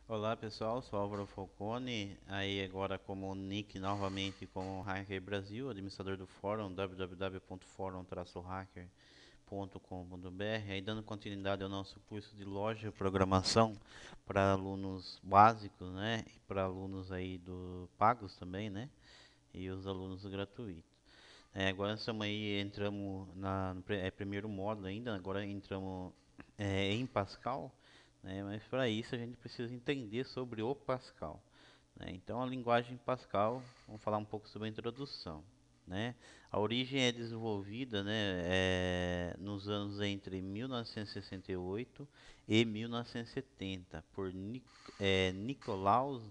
Olá pessoal, sou Álvaro Falcone, aí agora como nick novamente como Hacker Brasil, administrador do fórum www.forum-hacker.com.br, aí dando continuidade ao nosso curso de loja de programação para alunos básicos, né, e para alunos aí do pagos também, né, e os alunos gratuitos. Agora estamos aí, entramos no primeiro módulo ainda, agora entramos em Pascal, né? Mas para isso a gente precisa entender sobre o Pascal, né? Então a linguagem Pascal, vamos falar um pouco sobre a introdução, né? A origem é desenvolvida, né, nos anos entre 1968 e 1970 por Nikolaus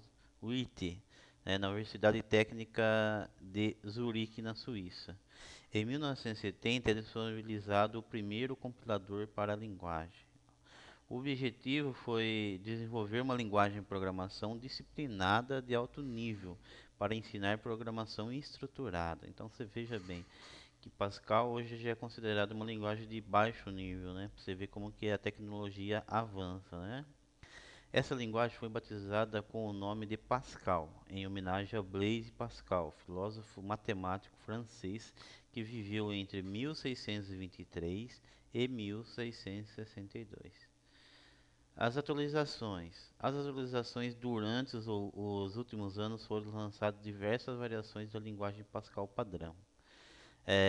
Witte, na Universidade Técnica de Zurique, na Suíça. Em 1970 é disponibilizado o primeiro compilador para a linguagem. O objetivo foi desenvolver uma linguagem de programação disciplinada de alto nível para ensinar programação estruturada. Então você veja bem que Pascal hoje já é considerado uma linguagem de baixo nível, né? Pra você ver como que a tecnologia avança, né? Essa linguagem foi batizada com o nome de Pascal, em homenagem a Blaise Pascal, filósofo matemático francês que viveu entre 1623 e 1662. As atualizações durante os últimos anos foram lançadas diversas variações da linguagem Pascal padrão,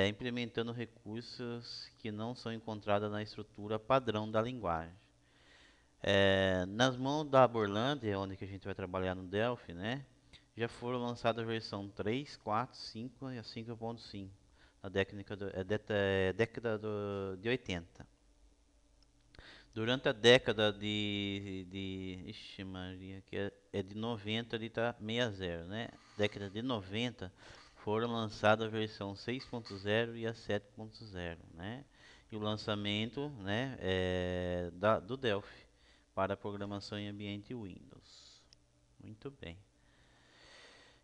implementando recursos que não são encontrados na estrutura padrão da linguagem. Nas mãos da Borlândia, onde que a gente vai trabalhar no Delphi, né? Já foram lançadas a versão 3, 4, 5 e a 5.5 na década de 80. Durante a década ixi Maria, que é de 90, ele tá 60, né? Década de 90 foram lançadas a versão 6.0 e a 7.0, né? E o lançamento, né, do Delphi para programação em ambiente Windows. Muito bem.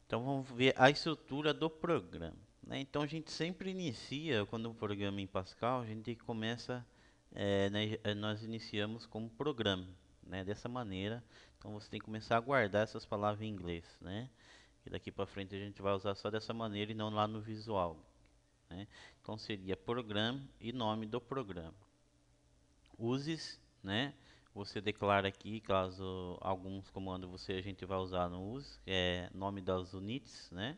Então vamos ver a estrutura do programa, né? Então a gente sempre inicia, quando o programa em Pascal, a gente começa, né, nós iniciamos como programa, né? Dessa maneira, então você tem que começar a guardar essas palavras em inglês, né? E daqui para frente a gente vai usar só dessa maneira e não lá no visual, né? Então seria programa e nome do programa. Uses, né? Você declara aqui, caso alguns comandos a gente vai usar no use, que é nome das units, né?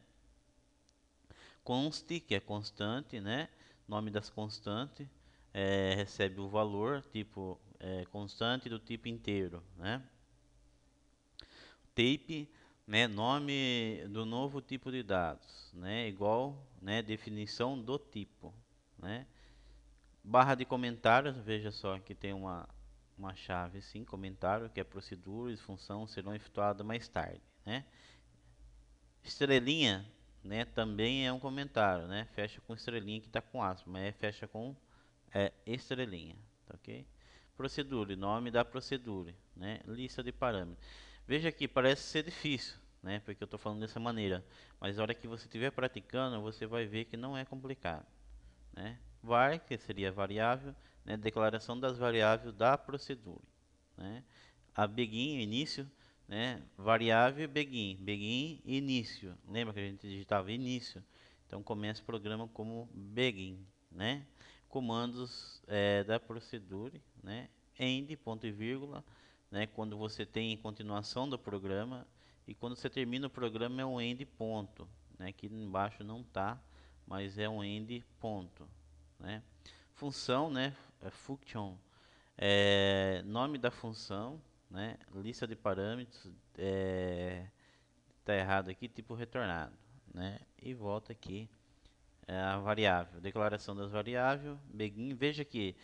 Const, que é constante, né? Nome das constantes, recebe o valor, tipo constante do tipo inteiro, né? Type, né? Nome do novo tipo de dados, né? Igual, né? Definição do tipo, né? Barra de comentários, veja só que tem uma chave sim, comentário, que é procedura e função serão efetuadas mais tarde, né? Estrelinha, né, também é um comentário, né? Fecha com estrelinha que está com aspas, mas fecha com estrelinha, tá ok? Procedura, nome da procedura, né? Lista de parâmetros. Veja aqui, parece ser difícil, né? Porque eu estou falando dessa maneira, mas na hora que você estiver praticando, você vai ver que não é complicado, né? Var, que seria variável, né? Declaração das variáveis da procedura, né? A begin, início, né? Variável begin, begin início. Lembra que a gente digitava início? Então começa o programa como begin, né? Comandos da procedura, né? End, ponto e vírgula, né? Quando você tem continuação do programa e quando você termina o programa é um end ponto, né? Aqui embaixo não está, mas é um end ponto, né? Função, né? Function, nome da função, né? Lista de parâmetros, tá errado aqui, tipo retornado, né? E volta aqui a variável, declaração das variáveis, begin. Veja que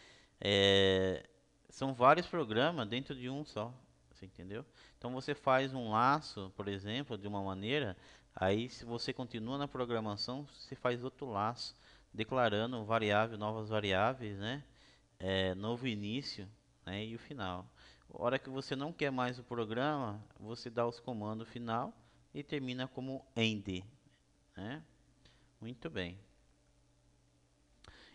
são vários programas dentro de um só, você entendeu? Então você faz um laço, por exemplo, de uma maneira, aí se você continua na programação, você faz outro laço, declarando variável, novas variáveis, né? Novo início, né? E o final. A hora que você não quer mais o programa, você dá os comandos final e termina como end, né? Muito bem.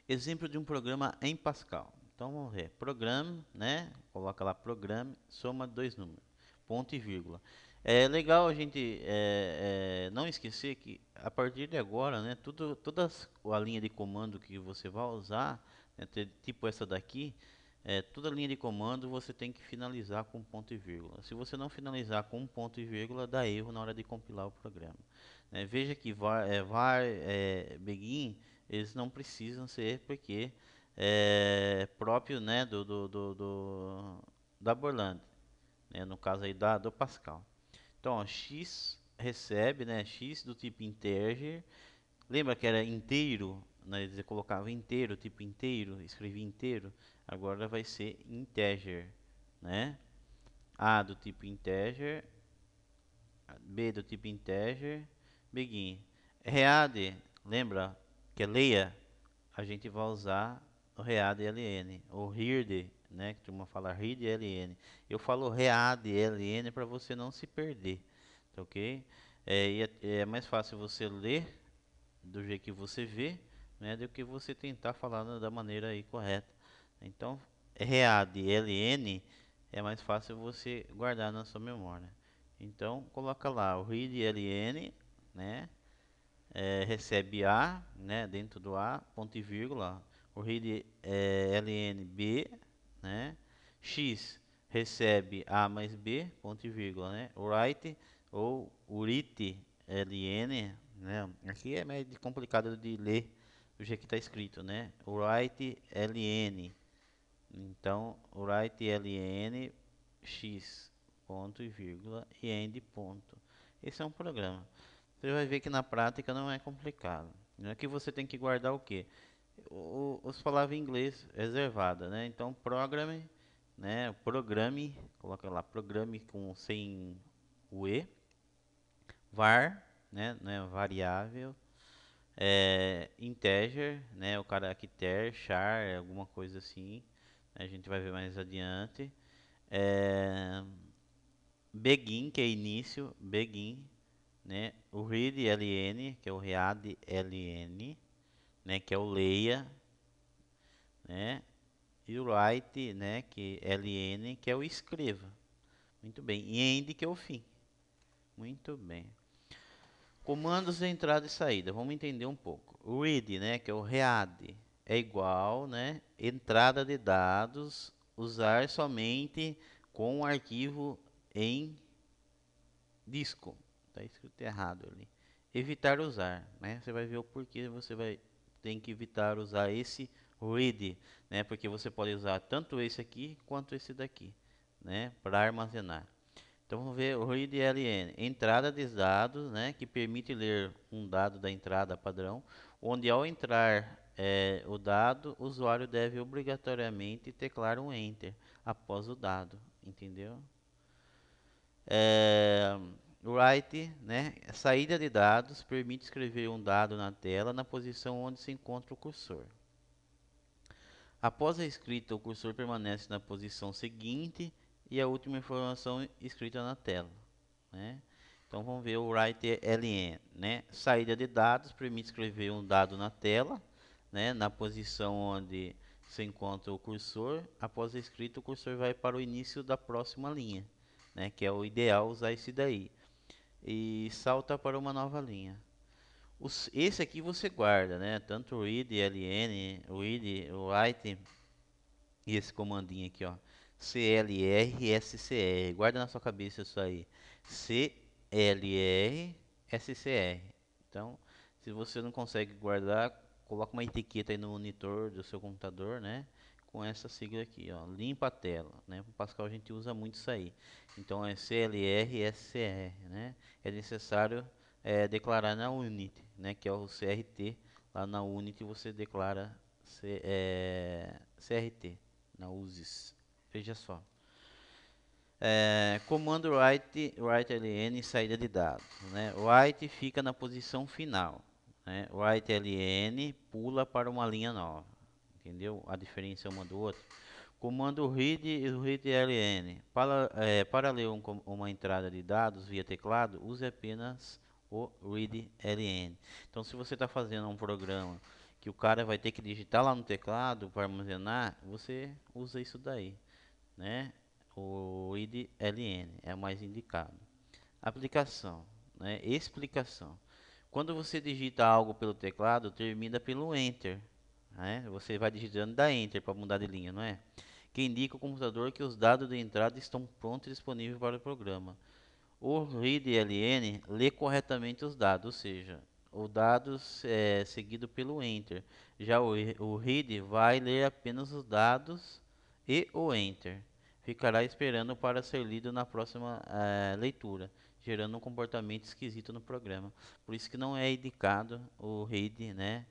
Exemplo de um programa em Pascal. Então vamos ver. Programa, né? Coloca lá programa, soma dois números. ponto e vírgula. É legal a gente não esquecer que a partir de agora, né, toda a linha de comando que você vai usar, né, tipo essa daqui, toda linha de comando você tem que finalizar com ponto e vírgula. Se você não finalizar com ponto e vírgula, dá erro na hora de compilar o programa. Veja que var, begin, eles não precisam ser porque é próprio, né, da Borland, né, no caso aí do Pascal. Então, ó, x recebe, né, x do tipo integer. Lembra que era inteiro, né, você colocava inteiro, tipo inteiro, escrevia inteiro. Agora vai ser integer, né? A do tipo integer, B do tipo integer, begin. Read, lembra que é leia, a gente vai usar o read ln, ou read, né, que turma fala read ln. Eu falo read ln para você não se perder, tá ok? É mais fácil você ler do jeito que você vê, né, do que você tentar falar da maneira aí correta. Então, read ln é mais fácil você guardar na sua memória. Então, coloca lá o read ln, né, recebe A, né, dentro do A, ponto e vírgula, o read ln B, né, X recebe A mais B, ponto e vírgula, né, write ou write ln, né, aqui é meio complicado de ler do jeito que está escrito, né, write ln, então write ln x, ponto e vírgula, e end ponto. Esse é um programa. Você vai ver que na prática não é complicado. Aqui você tem que guardar o que? Os palavras em inglês reservada, né? Então programe, né? Programe, coloca lá, programe com sem o e, var, né? Variável, integer, né? O caractere, char, alguma coisa assim. A gente vai ver mais adiante. Begin, que é início, begin, né? O read ln, que é o read ln, né? Que é o leia, né? E o write, né? Que é ln, que é o escreva. Muito bem. E end, que é o fim. Muito bem. Comandos de entrada e saída. Vamos entender um pouco. O read, né? Que é o read, é igual, né? Entrada de dados, usar somente com o arquivo em disco. Está escrito errado ali. Evitar usar, né? Você vai ver o porquê você vai tem que evitar usar esse read, né? Porque você pode usar tanto esse aqui quanto esse daqui, né? Para armazenar. Então vamos ver o read ln, entrada de dados, né? Que permite ler um dado da entrada padrão, onde ao entrar o dado, o usuário deve obrigatoriamente teclar um enter após o dado, entendeu? É, write, né? Saída de dados permite escrever um dado na tela na posição onde se encontra o cursor. Após a escrita, o cursor permanece na posição seguinte e a última informação escrita na tela, né? Então vamos ver o write ln, né? Saída de dados permite escrever um dado na tela, né? Na posição onde se encontra o cursor. Após a escrita, o cursor vai para o início da próxima linha, né? Que é o ideal usar esse daí. E salta para uma nova linha. Esse aqui você guarda, né? Tanto o read ln, o read, o write e esse comandinho aqui, ó. CLR Guarda na sua cabeça isso aí. CLR Então, se você não consegue guardar, coloca uma etiqueta aí no monitor do seu computador, né? Com essa sigla aqui, ó. Limpa a tela, né? Para Pascal a gente usa muito isso aí. Então é CLR né? É necessário declarar na Unity, né? Que é o CRT. Lá na Unity você declara CRT na USES. Veja só. Comando write ln saída de dados, né? Write fica na posição final, né? Write ln pula para uma linha nova, entendeu? A diferença é uma do outro. Comando read e read ln para ler uma entrada de dados via teclado, use apenas o read ln. Então, se você está fazendo um programa que o cara vai ter que digitar lá no teclado para armazenar, você usa isso daí, né? o IDLN é o mais indicado. Aplicação, né? Explicação. Quando você digita algo pelo teclado, termina pelo Enter, né? Você vai digitando e dá Enter para mudar de linha, não é? Que indica ao computador que os dados de entrada estão prontos e disponíveis para o programa. O readLN lê corretamente os dados, ou seja, o dados é seguido pelo Enter. Já o read vai ler apenas os dados e o Enter. Ficará esperando para ser lido na próxima leitura, gerando um comportamento esquisito no programa. Por isso que não é indicado o read, né,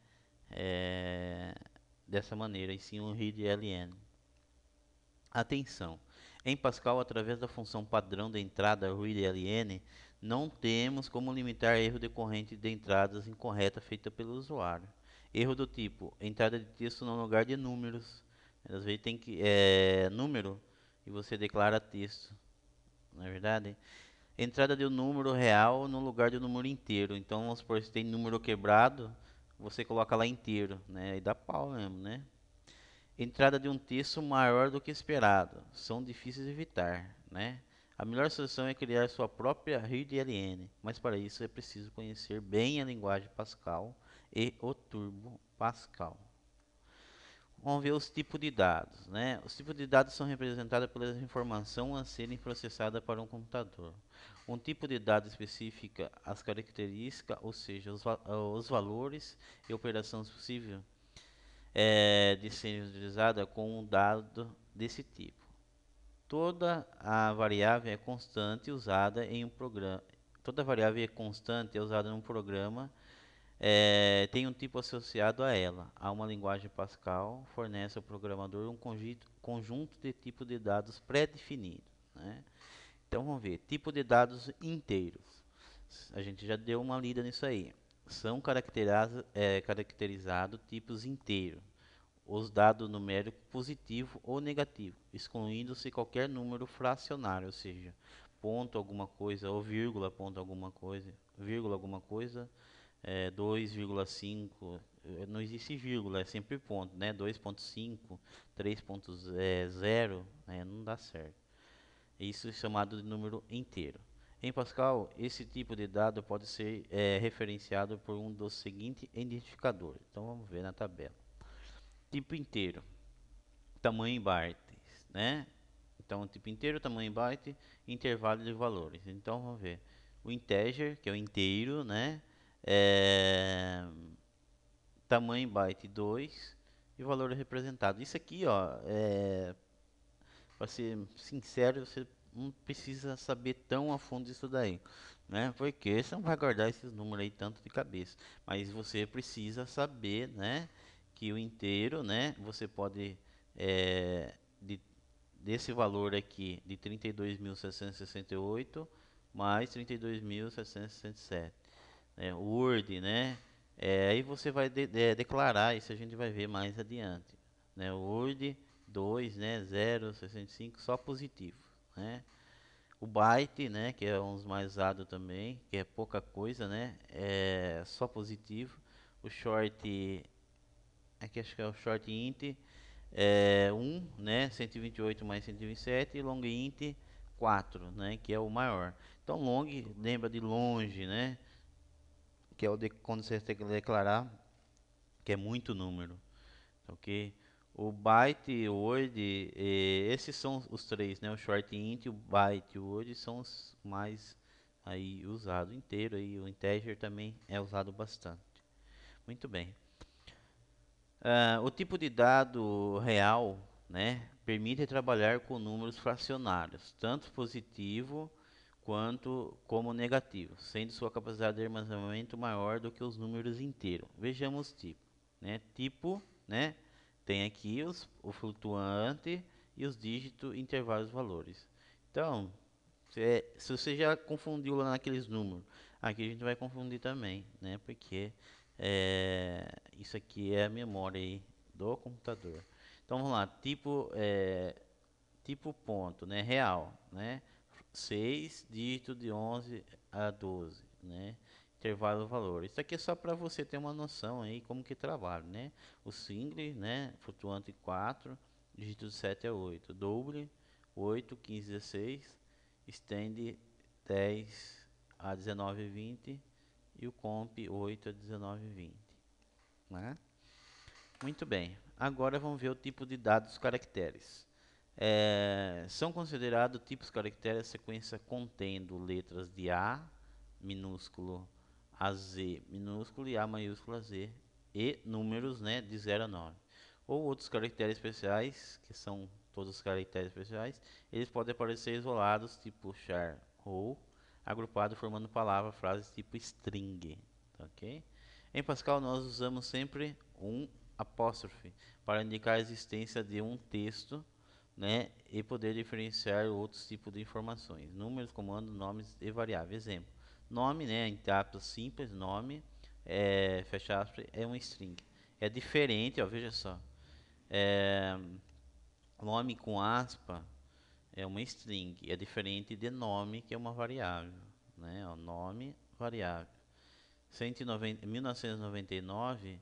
é, dessa maneira, e sim o readLN. Atenção! Em Pascal, através da função padrão de entrada readLN, não temos como limitar erro decorrente de entradas incorretas feitas pelo usuário. Erro do tipo entrada de texto no lugar de números. Às vezes tem que número e você declara texto, não é verdade? Entrada de um número real no lugar de um número inteiro. Então, vamos supor, se tem número quebrado, você coloca lá inteiro, né? E dá pau mesmo, né? Entrada de um texto maior do que esperado. São difíceis de evitar, né? A melhor solução é criar sua própria readLN, mas para isso é preciso conhecer bem a linguagem Pascal e o Turbo Pascal. Vamos ver os tipos de dados, né? Os tipos de dados são representados pela informação a serem processada para um computador. Um tipo de dado especifica as características, ou seja, os valores e operações possíveis de ser utilizada com um dado desse tipo. Toda a variável é constante usada em um programa. Toda variável é constante é usada em um programa tem um tipo associado a ela. A uma linguagem Pascal fornece ao programador um conjunto de tipos de dados pré-definido, né? Então vamos ver, tipo de dados inteiros. A gente já deu uma lida nisso aí. São caracterizados tipos inteiros. Os dados numéricos positivo ou negativo, excluindo-se qualquer número fracionário, ou seja, ponto alguma coisa ou vírgula ponto alguma coisa, vírgula alguma coisa, 2,5, não existe vírgula, é sempre ponto, né? 2,5, 3,0, não dá certo. Isso é chamado de número inteiro. Em Pascal, esse tipo de dado pode ser referenciado por um dos seguintes identificadores. Então vamos ver na tabela. Tipo inteiro, tamanho em bytes, né? Então, tipo inteiro, tamanho em byte, intervalo de valores. Então, vamos ver. O integer, que é o inteiro, né? É, tamanho em byte 2 e valor representado. Isso aqui, ó, para ser sincero, você não precisa saber tão a fundo isso daí, né? Porque você não vai guardar esses números aí tanto de cabeça. Mas você precisa saber, né? Que o inteiro, né? Você pode de, desse valor aqui de 32.768 mais 32.767, né? O Word, né? Aí você vai declarar, isso a gente vai ver mais adiante, né? O Word 2, né? 0,65 só positivo, né? O byte, né? Que é um dos mais usados também, que é pouca coisa, né? É só positivo. O short, aqui acho que é o short int, 1, né? 128 mais 127 e long int 4, né? Que é o maior. Então long lembra de longe, né? Que é o de quando você tem que declarar que é muito número, ok? O byte, o word, esses são os três, né? O short int, o byte e o word são os mais aí usados inteiro, aí o integer também é usado bastante. Muito bem. O tipo de dado real, né, permite trabalhar com números fracionários, tanto positivo quanto como negativo, sendo sua capacidade de armazenamento maior do que os números inteiros. Vejamos tipo, né? Tipo, né? Tem aqui o flutuante e os dígitos, intervalos, valores. Então, se você já confundiu lá naqueles números, aqui a gente vai confundir também, né? Porque isso aqui é a memória aí do computador. Então vamos lá, tipo ponto, né? Real, né? 6 dígitos de 11 a 12, né? Intervalo valor. Isso aqui é só para você ter uma noção aí como que trabalha, né? O single, né? Flutuante 4, dígitos de 7 a 8. Double, 8, 15, 16, extend 10 a 19, 20 e o comp 8 a 19, 20, né? Muito bem. Agora vamos ver o tipo de dados caracteres. São considerados tipos caracteres a sequência contendo letras de A minúsculo a Z minúsculo e A maiúsculo a Z e números, né, de 0 a 9. Ou outros caracteres especiais, que são todos os caracteres especiais, eles podem aparecer isolados, tipo char, ou agrupados formando palavra, frases tipo string, tá, ok? Em Pascal nós usamos sempre um apóstrofe para indicar a existência de um texto, né, e poder diferenciar outros tipos de informações, números, comandos, nomes e variáveis. Exemplo, nome, né, entre aspas, simples, nome, fecha aspas, é um string. É diferente, ó, veja só, é, nome com aspa é uma string, é diferente de nome, que é uma variável, né, ó, nome, variável. 1999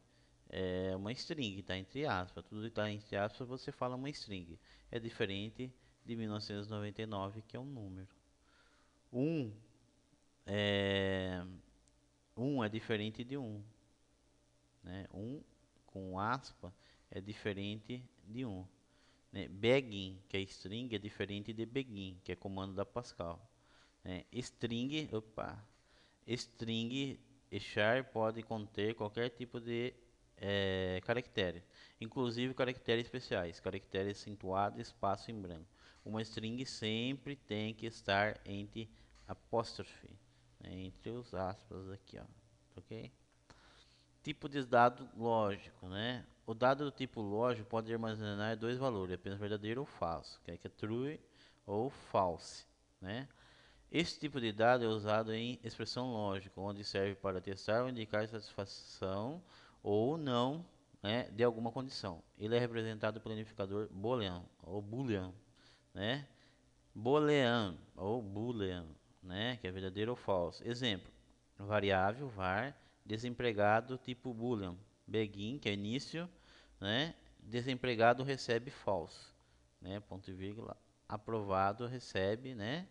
é uma string, está entre aspas. Tudo que está entre aspas você fala uma string. É diferente de 1999, que é um número. 1 é, 1 é diferente de 1. Né? 1 com aspa é diferente de 1. Né? Begin, que é string, é diferente de begin, que é comando da Pascal. String, string e char pode conter qualquer tipo de caractere, inclusive caracteres especiais, caractere acentuado, espaço em branco. Uma string sempre tem que estar entre apóstrofe, né, entre os aspas aqui, ó, ok? Tipo de dado lógico, né? O dado do tipo lógico pode armazenar dois valores, apenas verdadeiro ou falso, que é true ou false, né? Esse tipo de dado é usado em expressão lógica, onde serve para testar ou indicar satisfação ou não, né, de alguma condição. Ele é representado pelo identificador boolean ou boolean, né? Boolean ou boolean, né, que é verdadeiro ou falso. Exemplo: variável var desempregado tipo boolean. Begin, que é início, né? Desempregado recebe false, né? Ponto e vírgula. Aprovado recebe, né?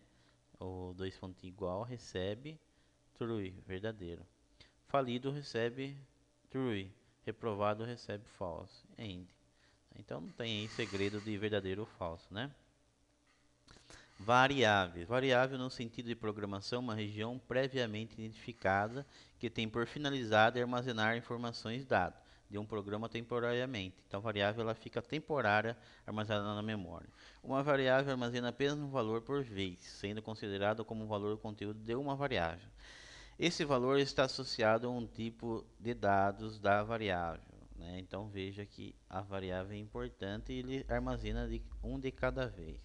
O dois pontos igual recebe true, verdadeiro. Falido recebe true, reprovado recebe false, end. Então não tem aí segredo de verdadeiro ou falso, né? Variáveis. Variável no sentido de programação, uma região previamente identificada que tem por finalidade armazenar informações dadas de um programa temporariamente. Então, variável ela fica temporária armazenada na memória. Uma variável armazena apenas um valor por vez, sendo considerado como um valor conteúdo de uma variável. Esse valor está associado a um tipo de dados da variável, né? Então, veja que a variável é importante e ele armazena um de cada vez.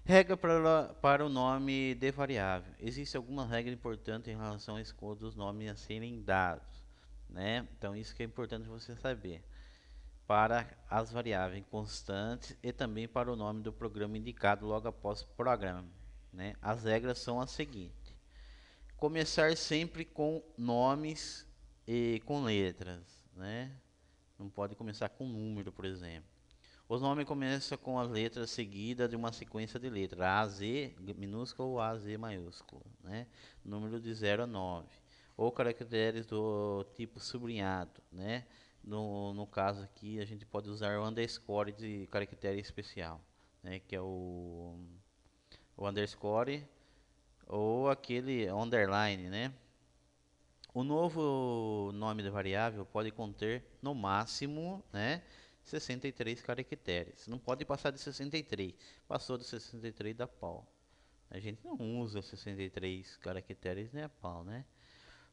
Regra para o nome de variável. Existe alguma regra importante em relação à escolha dos nomes a serem dados, né? Então isso que é importante você saber. Para as variáveis constantes e também para o nome do programa indicado logo após program, né? As regras são as seguintes: começar sempre com nomes e com letras, né? Não pode começar com número, por exemplo. Os nomes começam com as letras seguidas de uma sequência de letras, A, Z minúsculo ou A, Z maiúsculo, né? Número de 0 a 9. Ou caracteres do tipo sublinhado, né? No caso aqui, a gente pode usar o underscore de caractere especial, né? Que é o underscore ou aquele underline, né? O novo nome da variável pode conter no máximo, né, 63 caracteres. Não pode passar de 63. Passou de 63 dá pau. A gente não usa 63 caracteres nem a pau, né?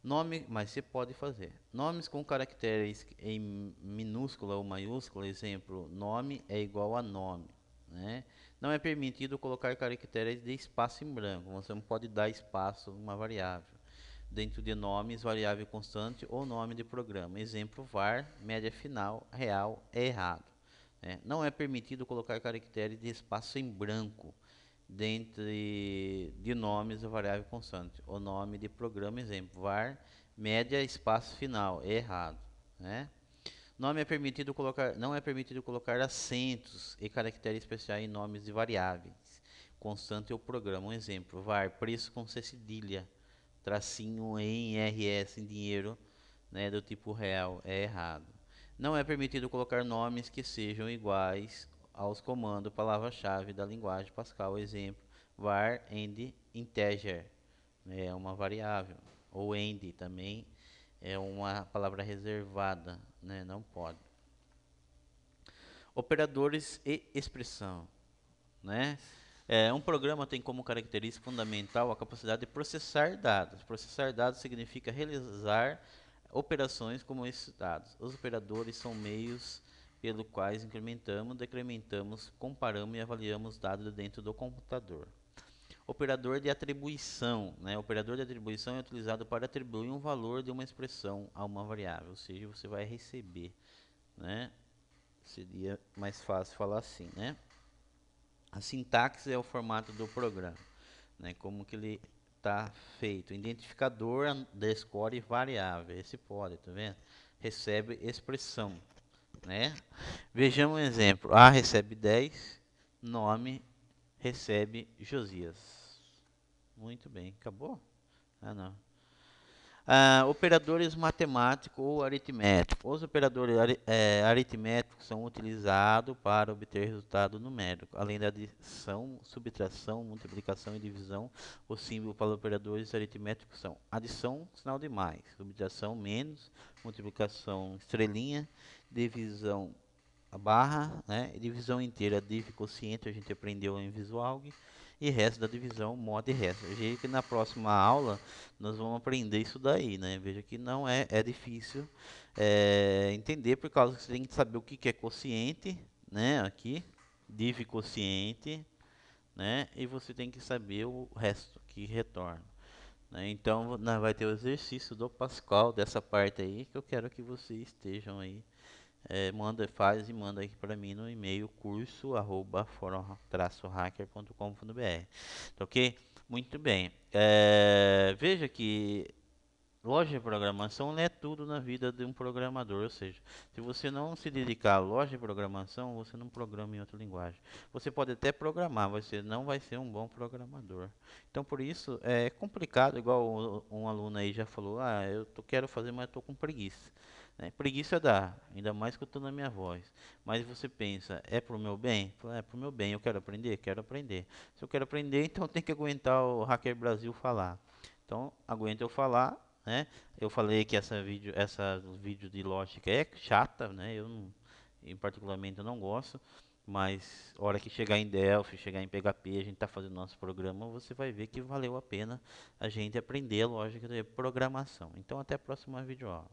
Nome, mas você pode fazer. Nomes com caracteres em minúscula ou maiúscula, exemplo, nome é igual a nome, né? Não é permitido colocar caracteres de espaço em branco. Você não pode dar espaço a uma variável dentro de nomes, variável constante ou nome de programa. Exemplo, var, média final, real, é errado, né? Não é permitido colocar caracteres de espaço em branco dentro de nomes ou variável constante. O nome de programa, exemplo, var, média, espaço final, é errado, né? Não é permitido colocar acentos e caracteres especiais em nomes de variáveis. constante eu programo. Um exemplo, var preço com C cedilha, tracinho em RS em dinheiro, né, do tipo real, é errado. Não é permitido colocar nomes que sejam iguais aos comandos palavra-chave da linguagem Pascal. Exemplo, var end integer, né, é uma variável. Ou end também é uma palavra reservada, né, não pode. Operadores e expressão, né? Um programa tem como característica fundamental a capacidade de processar dados. Processar dados significa realizar operações como esses dados. Os operadores são meios pelo quais incrementamos, decrementamos, comparamos e avaliamos dados dentro do computador. Operador de atribuição, né? O operador de atribuição é utilizado para atribuir um valor de uma expressão a uma variável, ou seja, você vai receber, né? Seria mais fácil falar assim, né? A sintaxe é o formato do programa, né? Como que ele está feito. Identificador, underscore e variável. Esse pode, tá vendo? Recebe expressão, né? Vejamos um exemplo. A recebe 10, nome recebe Josias. Muito bem, acabou? Ah, não. Operadores matemáticos ou aritméticos. Os operadores aritméticos são utilizados para obter resultado numérico. Além da adição, subtração, multiplicação e divisão, os símbolos para operadores aritméticos são adição, sinal de mais, subtração, menos, multiplicação, estrelinha, divisão, a barra, né? Divisão inteira, div quociente, a gente aprendeu em Visual. E resto da divisão, modo e resto. Veja que na próxima aula nós vamos aprender isso daí, né? Veja que não é difícil entender, por causa que você tem que saber o que que é quociente, né? Aqui, div quociente, né? E você tem que saber o resto que retorna, né? Então, vai ter o exercício do Pascal dessa parte aí, que eu quero que vocês estejam aí. Faz e manda aqui para mim no e-mail curso@forum-hacker.com.br. Tá ok? Muito bem. Veja que loja de programação não é tudo na vida de um programador, ou seja, se você não se dedicar à loja de programação, você não programa em outra linguagem. Você pode até programar, mas você não vai ser um bom programador. Então, por isso, é complicado, igual um aluno aí já falou, quero fazer, mas estou com preguiça. Né? Preguiça dá, ainda mais escutando a minha voz. Mas você pensa, é pro meu bem? Fala, é pro meu bem, eu quero aprender? Quero aprender. Se eu quero aprender, então tem que aguentar o Hacker Brasil falar. Então, aguenta eu falar, né? Eu falei que essa vídeo de lógica é chata, né? Eu particularmente eu não gosto, mas hora que chegar em Delphi, chegar em PHP, a gente tá fazendo nosso programa, você vai ver que valeu a pena a gente aprender a lógica de programação. Então até a próxima videoaula.